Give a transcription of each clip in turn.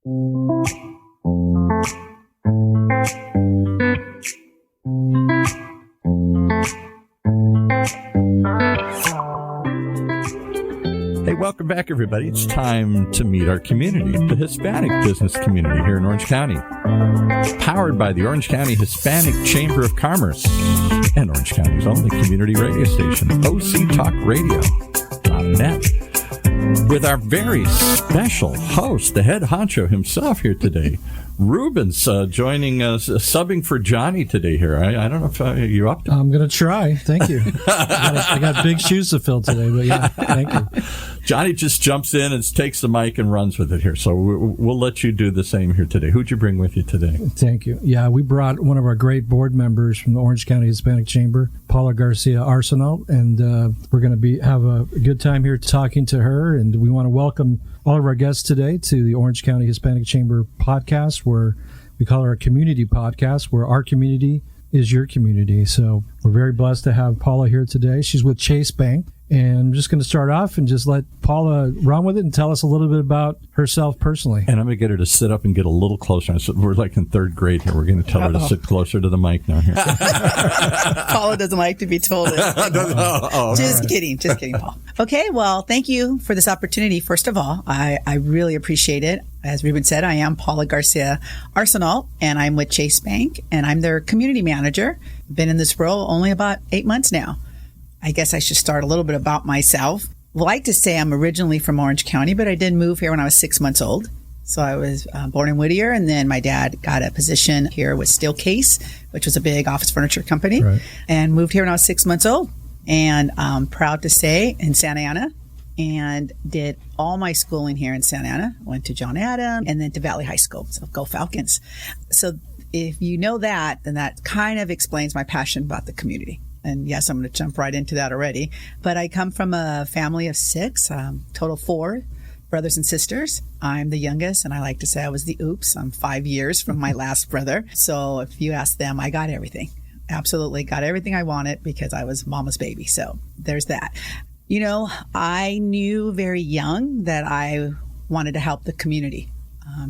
Hey, welcome back, everybody. It's time to meet our community, the Hispanic business community here in Orange County. Powered by the Orange County Hispanic Chamber of Commerce and Orange County's only community radio station, OCTalkRadio.net. With our very special host, the head honcho himself here today, Ruben's joining us, subbing for Johnny today here. I don't know if you're up to it. I'm going to try. Thank you. I got big shoes to fill today, but yeah, thank you. Johnny just jumps in and takes the mic and runs with it here. So we'll let you do the same here today. Who'd you bring with you today? Thank you. Yeah, we brought one of our great board members from the Orange County Hispanic Chamber, Paula Garcia-Arsenault, and we're going to have a good time here talking to her. And we want to welcome all of our guests today to the Orange County Hispanic Chamber podcast, where we call it our community podcast, where our community is your community. So we're very blessed to have Paula here today. She's with Chase Bank. And I'm just going to start off and just let Paula run with it and tell us a little bit about herself personally. And I'm going to get her to sit up and get a little closer. So we're like in third grade here. We're going to tell her to sit closer to the mic now here. Paula doesn't like to be told it. Just kidding, Paul. Okay, well, thank you for this opportunity. First of all, I really appreciate it. As Ruben said, I am Paula Garcia-Arsenault, and I'm with Chase Bank, and I'm their community manager. Been in this role only about 8 months now. I guess I should start a little bit about myself. I like to say I'm originally from Orange County, but I did move here when I was 6 months old. So I was born in Whittier, and then my dad got a position here with Steelcase, which was a big office furniture company, right, and moved here when I was 6 months old. And I'm proud to say in Santa Ana, and did all my schooling here in Santa Ana. Went to John Adams and then to Valley High School. So go Falcons. So if you know that, then that kind of explains my passion about the community. And yes, I'm going to jump right into that already. But I come from a family of 6, total 4 brothers and sisters. I'm the youngest, and I like to say I was the oops. I'm 5 years from my last brother. So if you ask them, I got everything. Absolutely got everything I wanted because I was mama's baby. So there's that. You know, I knew very young that I wanted to help the community.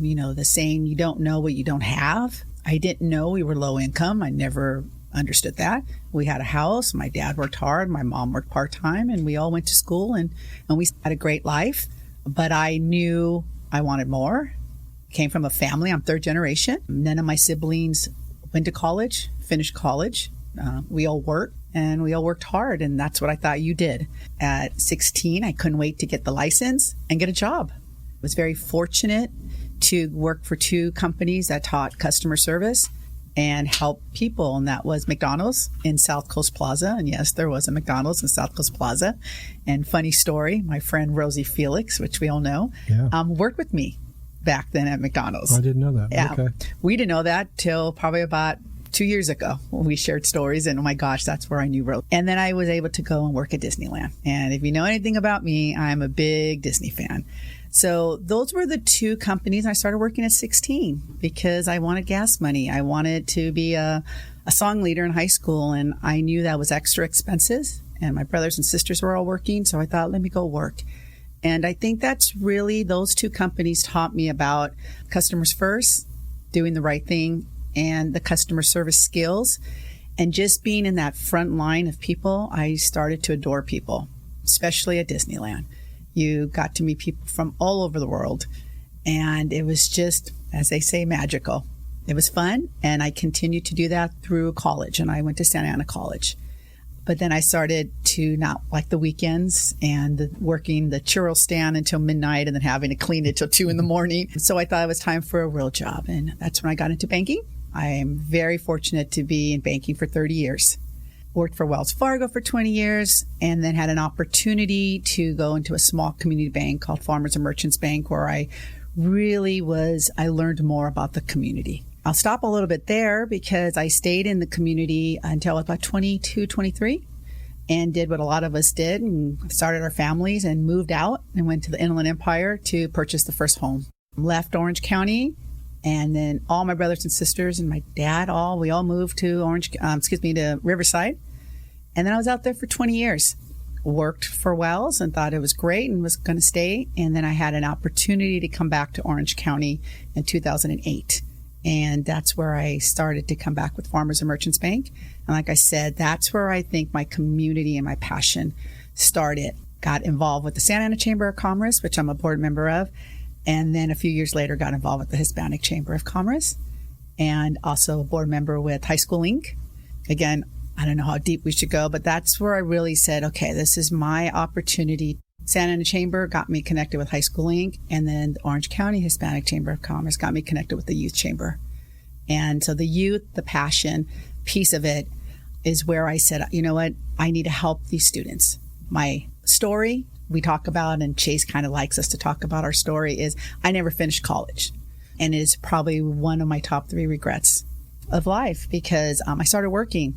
You know, the saying, you don't know what you don't have. I didn't know we were low income. I never understood that. We had a house. My dad worked hard. My mom worked part-time, and we all went to school, and we had a great life. But I knew I wanted more. Came from a family. I'm third generation. None of my siblings went to college, finished college. We all worked, and we all worked hard, and that's what I thought you did. At 16, I couldn't wait to get the license and get a job. I was very fortunate to work for 2 companies that taught customer service and help people, and that was McDonald's in South Coast Plaza. And yes, there was a McDonald's in South Coast Plaza. And funny story, my friend Rosie Felix, which we all know, worked with me back then at McDonald's. I didn't know that. Yeah. Okay. We didn't know that till probably about 2 years ago when we shared stories, and oh my gosh, that's where I knew Rosie. And then I was able to go and work at Disneyland. And if you know anything about me, I'm a big Disney fan. So those were the 2 companies. I started working at 16 because I wanted gas money. I wanted to be a song leader in high school, and I knew that was extra expenses, and my brothers and sisters were all working, so I thought, let me go work. And I think that's really, those 2 companies taught me about customers first, doing the right thing, and the customer service skills. And just being in that front line of people, I started to adore people, especially at Disneyland. You got to meet people from all over the world. And it was just, as they say, magical. It was fun. And I continued to do that through college. And I went to Santa Ana College. But then I started to not like the weekends and working the churro stand until midnight and then having to clean it till 2 in the morning. So I thought it was time for a real job. And that's when I got into banking. I am very fortunate to be in banking for 30 years. Worked for Wells Fargo for 20 years, and then had an opportunity to go into a small community bank called Farmers and Merchants Bank, where I learned more about the community. I'll stop a little bit there because I stayed in the community until about 22, 23, and did what a lot of us did and started our families and moved out and went to the Inland Empire to purchase the first home. Left Orange County, and then all my brothers and sisters and my dad, we all moved to to Riverside. And then I was out there for 20 years, worked for Wells and thought it was great and was going to stay. And then I had an opportunity to come back to Orange County in 2008. And that's where I started to come back with Farmers and Merchants Bank. And like I said, that's where I think my community and my passion started. Got involved with the Santa Ana Chamber of Commerce, which I'm a board member of. And then a few years later, got involved with the Hispanic Chamber of Commerce and also a board member with High School Inc. Again, I don't know how deep we should go, but that's where I really said, okay, this is my opportunity. Santa Ana Chamber got me connected with High School Inc. And then the Orange County Hispanic Chamber of Commerce got me connected with the Youth Chamber. And so the youth, the passion piece of it is where I said, you know what, I need to help these students. My story we talk about, and Chase kind of likes us to talk about our story, is I never finished college. And it is probably one of my top 3 regrets of life because I started working.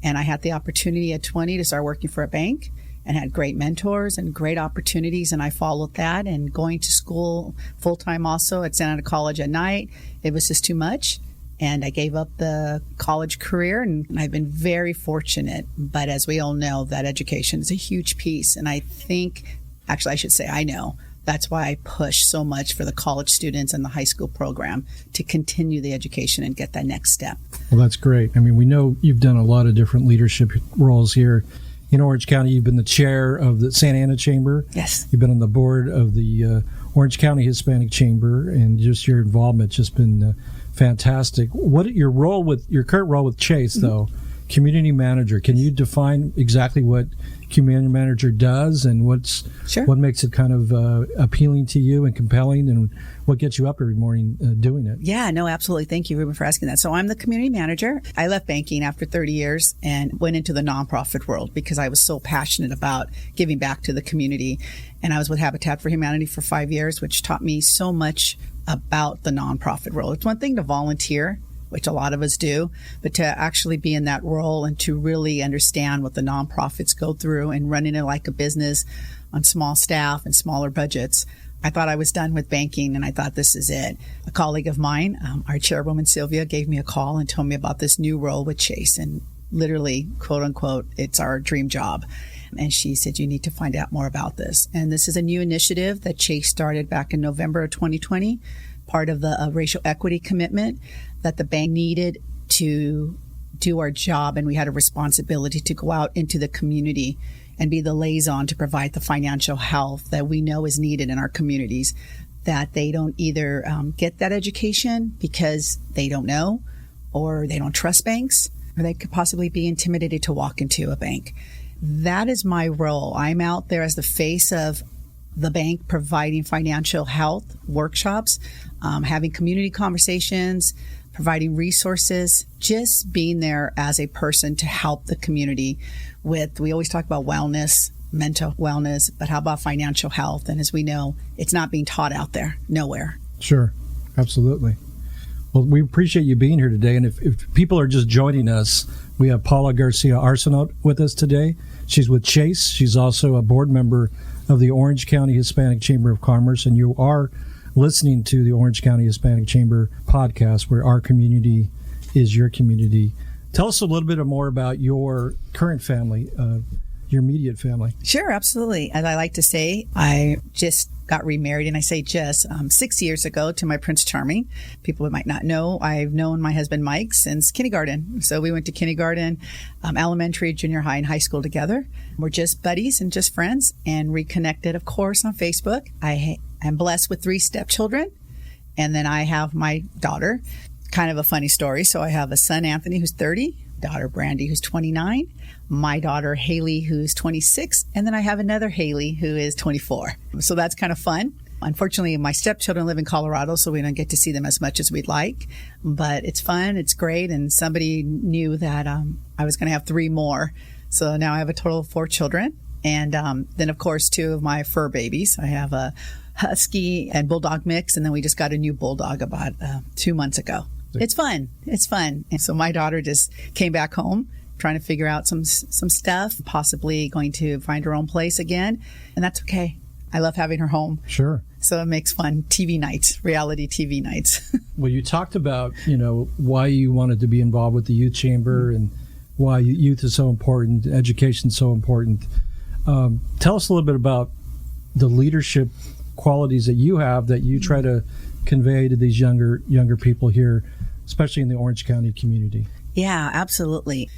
And I had the opportunity at 20 to start working for a bank and had great mentors and great opportunities. And I followed that, and going to school full-time also at Santa Ana College at night. It was just too much. And I gave up the college career, and I've been very fortunate. But as we all know, that education is a huge piece. And I think, actually, I should say I know. That's why I push so much for the college students and the high school program to continue the education and get that next step. Well, that's great. I mean, we know you've done a lot of different leadership roles here in Orange County. You've been the chair of the Santa Ana Chamber. Yes. You've been on the board of the Orange County Hispanic Chamber, and just your involvement's just been fantastic. What your current role with Chase, though, community manager? Can you define exactly what community manager does and what makes it kind of appealing to you and compelling, and what gets you up every morning doing it? Yeah, no, absolutely. Thank you, Ruben, for asking that. So I'm the community manager. I left banking after 30 years and went into the nonprofit world because I was so passionate about giving back to the community. And I was with Habitat for Humanity for 5 years, which taught me so much about the nonprofit world. It's one thing to volunteer, which a lot of us do, but to actually be in that role and to really understand what the nonprofits go through and running it like a business on small staff and smaller budgets. I thought I was done with banking, and I thought this is it. A colleague of mine, our chairwoman Sylvia, gave me a call and told me about this new role with Chase, and literally, quote unquote, it's our dream job. And she said, you need to find out more about this. And this is a new initiative that Chase started back in November of 2020, part of the racial equity commitment that the bank needed to do our job. And we had a responsibility to go out into the community and be the liaison to provide the financial health that we know is needed in our communities, that they don't either get that education because they don't know, or they don't trust banks, or they could possibly be intimidated to walk into a bank. That is my role. I'm out there as the face of the bank, providing financial health workshops, having community conversations, providing resources, just being there as a person to help the community with, we always talk about wellness, mental wellness, but how about financial health? And as we know, it's not being taught out there, nowhere. Sure, absolutely. Well, we appreciate you being here today. And if people are just joining us, we have Paula Garcia-Arsenault with us today. She's with Chase. She's also a board member of the Orange County Hispanic Chamber of Commerce. And you are listening to the Orange County Hispanic Chamber podcast, where our community is your community. Tell us a little bit more about your current family, your immediate family. Sure, absolutely. As I like to say, I just got remarried, and I say just 6 years ago, to my Prince Charming. People might not know, I've known my husband Mike since kindergarten. So we went to kindergarten, elementary, junior high, and high school together. We're just buddies and just friends, and reconnected, of course, on Facebook. I am blessed with 3 stepchildren, and then I have my daughter. Kind of a funny story. So I have a son, Anthony, who's 30, daughter, Brandy, who's 29, my daughter, Haley, who's 26, and then I have another Haley who is 24. So that's kind of fun. Unfortunately, my stepchildren live in Colorado, so we don't get to see them as much as we'd like, but it's fun, it's great, and somebody knew that I was going to have 3 more. So now I have a total of 4 children, and then, of course, 2 of my fur babies. I have a husky and bulldog mix, and then we just got a new bulldog about 2 months ago. It's fun. It's fun. And so my daughter just came back home trying to figure out some stuff, possibly going to find her own place again. And that's okay. I love having her home. Sure. So it makes fun TV nights, reality TV nights. Well, you talked about, why you wanted to be involved with the youth chamber and why youth is so important, education is so important. Tell us a little bit about the leadership qualities that you have that you try to convey to these younger people here, especially in the Orange County community. Yeah, absolutely.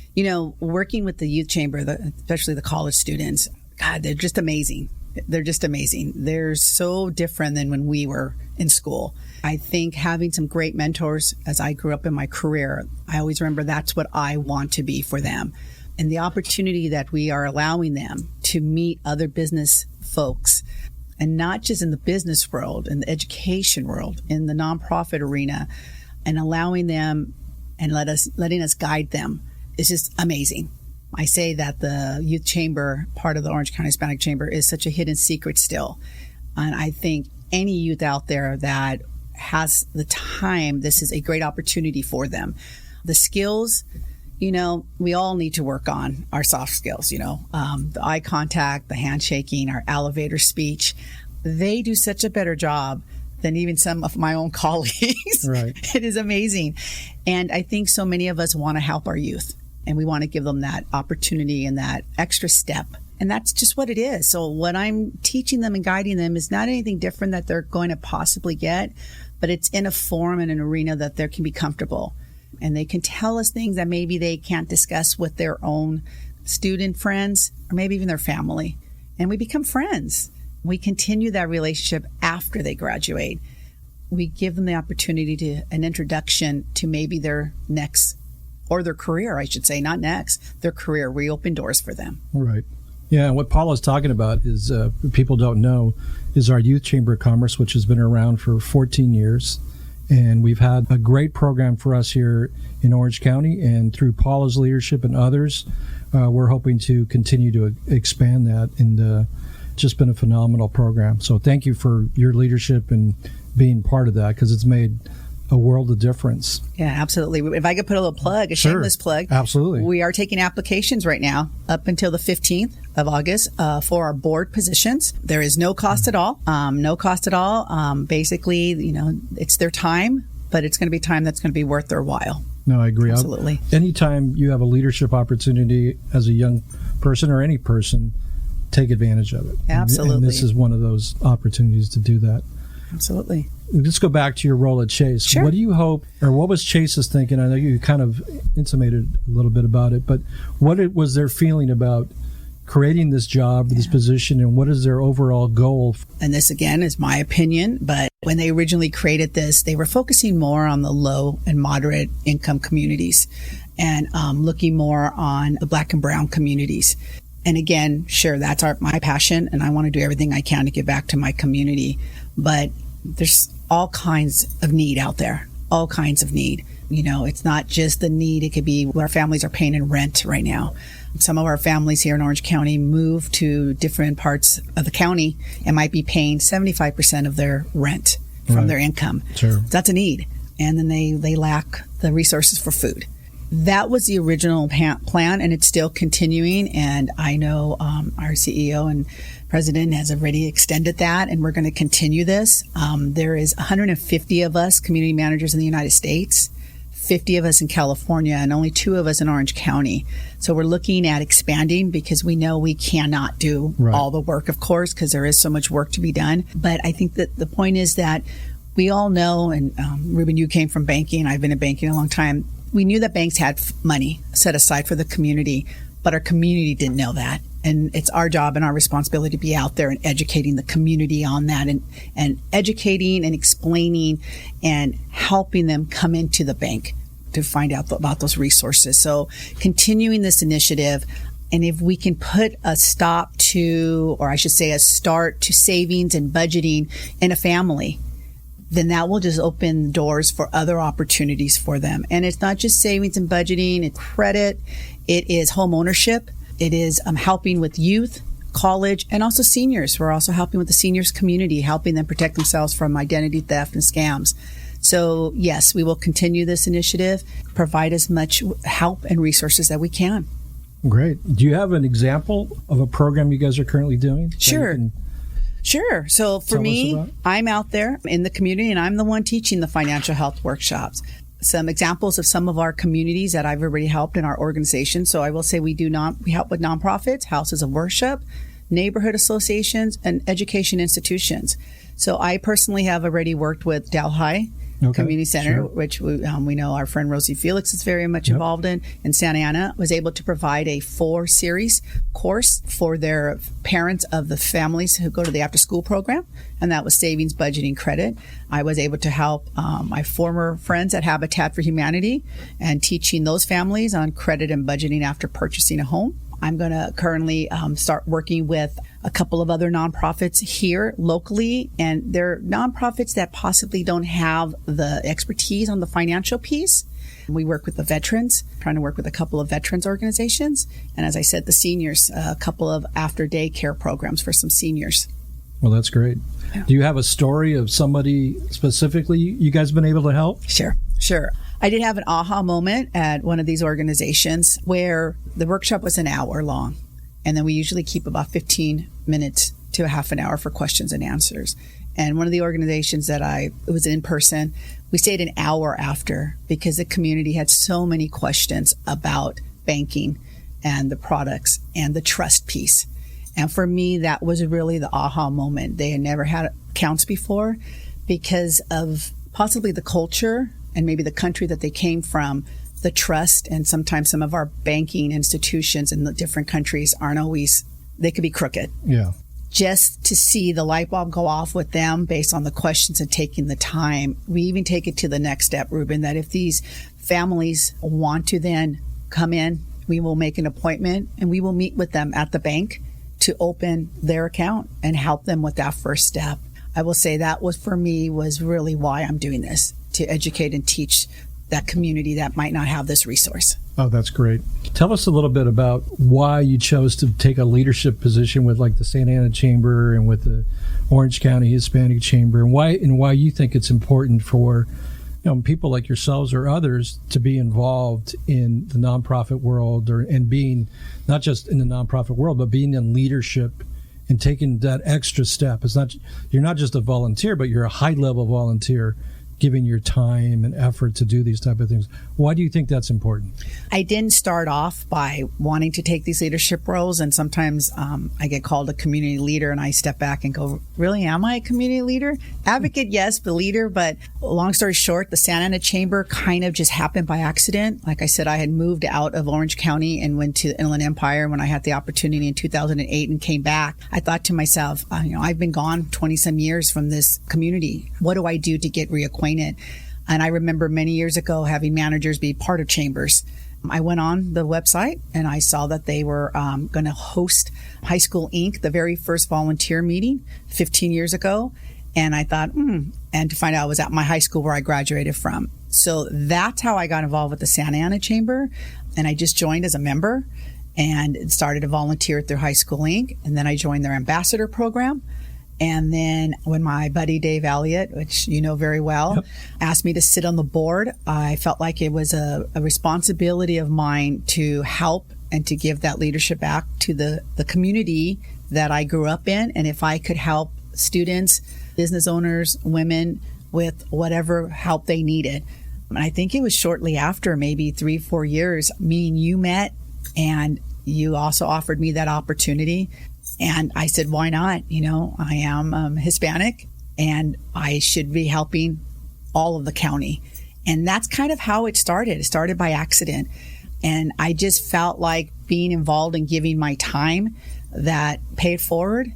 Working with the youth chamber, especially the college students, God, they're just amazing. They're so different than when we were in school. I think having some great mentors as I grew up in my career, I always remember that's what I want to be for them. And the opportunity that we are allowing them to meet other business folks, and not just in the business world, in the education world, in the nonprofit arena, and allowing them and letting us guide them is just amazing. I say that the youth chamber, part of the Orange County Hispanic Chamber, is such a hidden secret still. And I think any youth out there that has the time, this is a great opportunity for them. The skills, we all need to work on our soft skills, the eye contact, the handshaking, our elevator speech. They do such a better job than even some of my own colleagues. Right. It is amazing. And I think so many of us want to help our youth, and we want to give them that opportunity and that extra step. And that's just what it is. So what I'm teaching them and guiding them is not anything different that they're going to possibly get, but it's in a form and an arena that they can be comfortable. And they can tell us things that maybe they can't discuss with their own student friends or maybe even their family. And we become friends. We continue that relationship after they graduate. We give them the opportunity to an introduction to maybe their next, or their career, I should say, not next, their career. We open doors for them. Right. Yeah, and what Paula's talking about is, people don't know, is our Youth Chamber of Commerce, which has been around for 14 years. And we've had a great program for us here in Orange County. And through Paula's leadership and others, we're hoping to continue to expand that. And just been a phenomenal program. So thank you for your leadership and being part of that, because it's made a world of difference. Yeah, absolutely. If I could put a little plug, a shameless plug. Absolutely. We are taking applications right now up until the 15th of August for our board positions. There is no cost at all. Basically, it's their time, but it's going to be time that's going to be worth their while. No, I agree. Absolutely. Anytime you have a leadership opportunity as a young person or any person, take advantage of it. Absolutely. And this is one of those opportunities to do that. Absolutely. Let's go back to your role at Chase. Sure. What do you hope, or what was Chase's thinking? I know you kind of intimated a little bit about it, but what was their feeling about creating this job, this position, and what is their overall goal? And this, again, is my opinion, but when they originally created this, they were focusing more on the low and moderate income communities and looking more on the Black and brown communities. And again, sure, that's my passion, and I want to do everything I can to give back to my community. But there's all kinds of need out there, all kinds of need. It's not just the need. It could be what our families are paying in rent right now. Some of our families here in Orange County move to different parts of the county and might be paying 75% of their rent from their income. Sure. That's a need. And then they lack the resources for food. That was the original plan, and it's still continuing. And I know our CEO and president has already extended that, and we're going to continue this. There is 150 of us community managers in the United States, 50 of us in California, and only 2 of us in Orange County. So we're looking at expanding because we know we cannot do all the work, of course, because there is so much work to be done. But I think that the point is that we all know, and Ruben, you came from banking. I've been in banking a long time. We knew that banks had money set aside for the community, but our community didn't know that. And it's our job and our responsibility to be out there and educating the community on that, and educating and explaining and helping them come into the bank to find out about those resources. So continuing this initiative, and if we can put a stop to, or I should say a start to savings and budgeting in a family, then that will just open doors for other opportunities for them. And it's not just savings and budgeting, it's credit, it is home ownership, it is helping with youth, college, and also seniors. We're also helping with the seniors community, helping them protect themselves from identity theft and scams. So yes, we will continue this initiative, provide as much help and resources that we can. Great. Do you have an example of a program you guys are currently doing? Sure. So for me, I'm out there in the community, and I'm the one teaching the financial health workshops. Some examples of some of our communities that I've already helped in our organization. So I will say we help with nonprofits, houses of worship, neighborhood associations, and education institutions. So I personally have already worked with Del High Community Center, which we know our friend Rosie Felix is very much involved in. And Santa Ana was able to provide a 4-series course for their parents of the families who go to the after-school program, and that was savings, budgeting, credit. I was able to help my former friends at Habitat for Humanity and teaching those families on credit and budgeting after purchasing a home. I'm going to currently start working with a couple of other nonprofits here locally, and they're nonprofits that possibly don't have the expertise on the financial piece. We work with the veterans, trying to work with a couple of veterans organizations, and as I said, the seniors, a couple of after day care programs for some seniors. Well, that's great. Yeah. Do you have a story of somebody specifically you guys been able to help? Sure. I did have an aha moment at one of these organizations where the workshop was an hour long, and then we usually keep about 15 minutes to a half an hour for questions and answers. And one of the organizations that it was in person, we stayed an hour after because the community had so many questions about banking and the products and the trust piece. And for me, that was really the aha moment. They had never had accounts before because of possibly the culture and maybe the country that they came from. The trust, and sometimes some of our banking institutions in the different countries aren't always, they could be crooked. Yeah. Just to see the light bulb go off with them based on the questions and taking the time. We even take it to the next step, Ruben, that if these families want to then come in, we will make an appointment and we will meet with them at the bank to open their account and help them with that first step. I will say that was, for me, was really why I'm doing this, to educate and teach that community that might not have this resource. Oh, that's great. Tell us a little bit about why you chose to take a leadership position with like the Santa Ana Chamber and with the Orange County Hispanic Chamber, and why you think it's important for people like yourselves or others to be involved in the nonprofit world, and being not just in the nonprofit world, but being in leadership and taking that extra step. You're not just a volunteer, but you're a high-level volunteer, giving your time and effort to do these type of things. Why do you think that's important? I didn't start off by wanting to take these leadership roles, and sometimes I get called a community leader, and I step back and go, really, am I a community leader? Advocate, yes, but leader. But long story short, the Santa Ana Chamber kind of just happened by accident. Like I said, I had moved out of Orange County and went to the Inland Empire when I had the opportunity in 2008 and came back. I thought to myself, I've been gone 20-some years from this community. What do I do to get reacquainted? And I remember many years ago having managers be part of chambers. I went on the website and I saw that they were going to host High School Inc., the very first volunteer meeting 15 years ago. And I thought, and to find out it was at my high school where I graduated from. So that's how I got involved with the Santa Ana Chamber. And I just joined as a member and started to volunteer through High School Inc. And then I joined their ambassador program. And then when my buddy Dave Elliott, which you know very well, asked me to sit on the board, I felt like it was a responsibility of mine to help and to give that leadership back to the community that I grew up in. And if I could help students, business owners, women with whatever help they needed. And I think it was shortly after, maybe 3-4 years, me and you met, and you also offered me that opportunity. And I said, why not? I am Hispanic and I should be helping all of the county. And that's kind of how it started. It started by accident. And I just felt like being involved and giving my time that paid forward.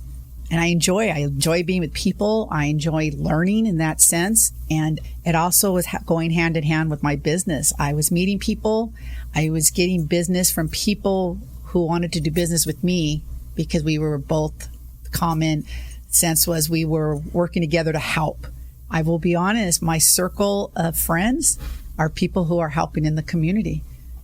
And I enjoy being with people. I enjoy learning in that sense. And it also was going hand in hand with my business. I was meeting people. I was getting business from people who wanted to do business with me, because we were both, common sense was we were working together to help. I will be honest, my circle of friends are people who are helping in the community,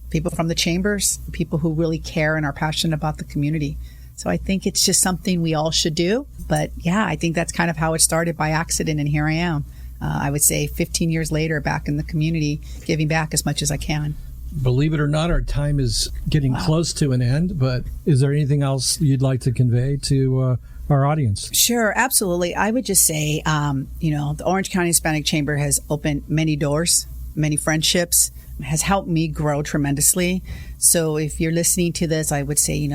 people from the chambers, people who really care and are passionate about the community. So I think it's just something we all should do. But yeah, I think that's kind of how it started, by accident, and here I am. I would say 15 years later, back in the community, giving back as much as I can. Believe it or not, our time is getting close to an end, but is there anything else you'd like to convey to our audience? Sure, absolutely. I would just say, the Orange County Hispanic Chamber has opened many doors, many friendships, has helped me grow tremendously. So if you're listening to this, I would say,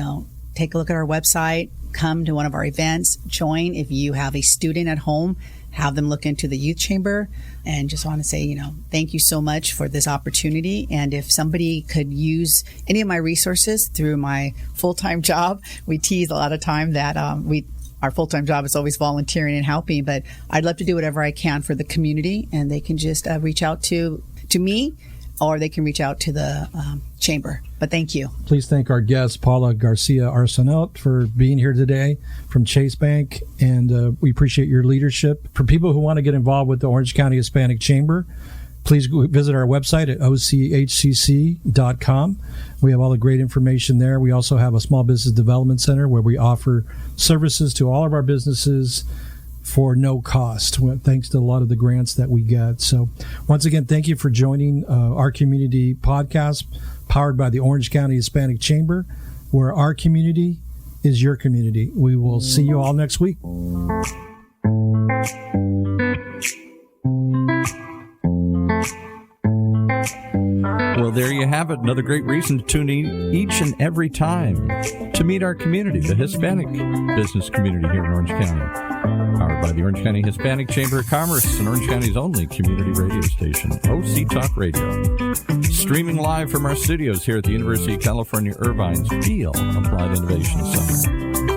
take a look at our website, come to one of our events, join. If you have a student at home, have them look into the youth chamber. And just want to say, thank you so much for this opportunity. And if somebody could use any of my resources through my full-time job, we tease a lot of time that our full-time job is always volunteering and helping, but I'd love to do whatever I can for the community, and they can just reach out to me, or they can reach out to the chamber. But thank you. Please thank our guest, Paula Garcia-Arsenault, for being here today from Chase Bank, and we appreciate your leadership. For people who want to get involved with the Orange County Hispanic Chamber, please visit our website at ochcc.com. We have all the great information there. We also have a small business development center where we offer services to all of our businesses for no cost, thanks to a lot of the grants that we get. So once again, thank you for joining our community podcast powered by the Orange County Hispanic Chamber, where our community is your community. We will see you all next week. Well, there you have it. Another great reason to tune in each and every time to meet our community, the Hispanic business community here in Orange County. Powered by the Orange County Hispanic Chamber of Commerce and Orange County's only community radio station, OC Talk Radio. Streaming live from our studios here at the University of California, Irvine's Feel Applied Innovation Center.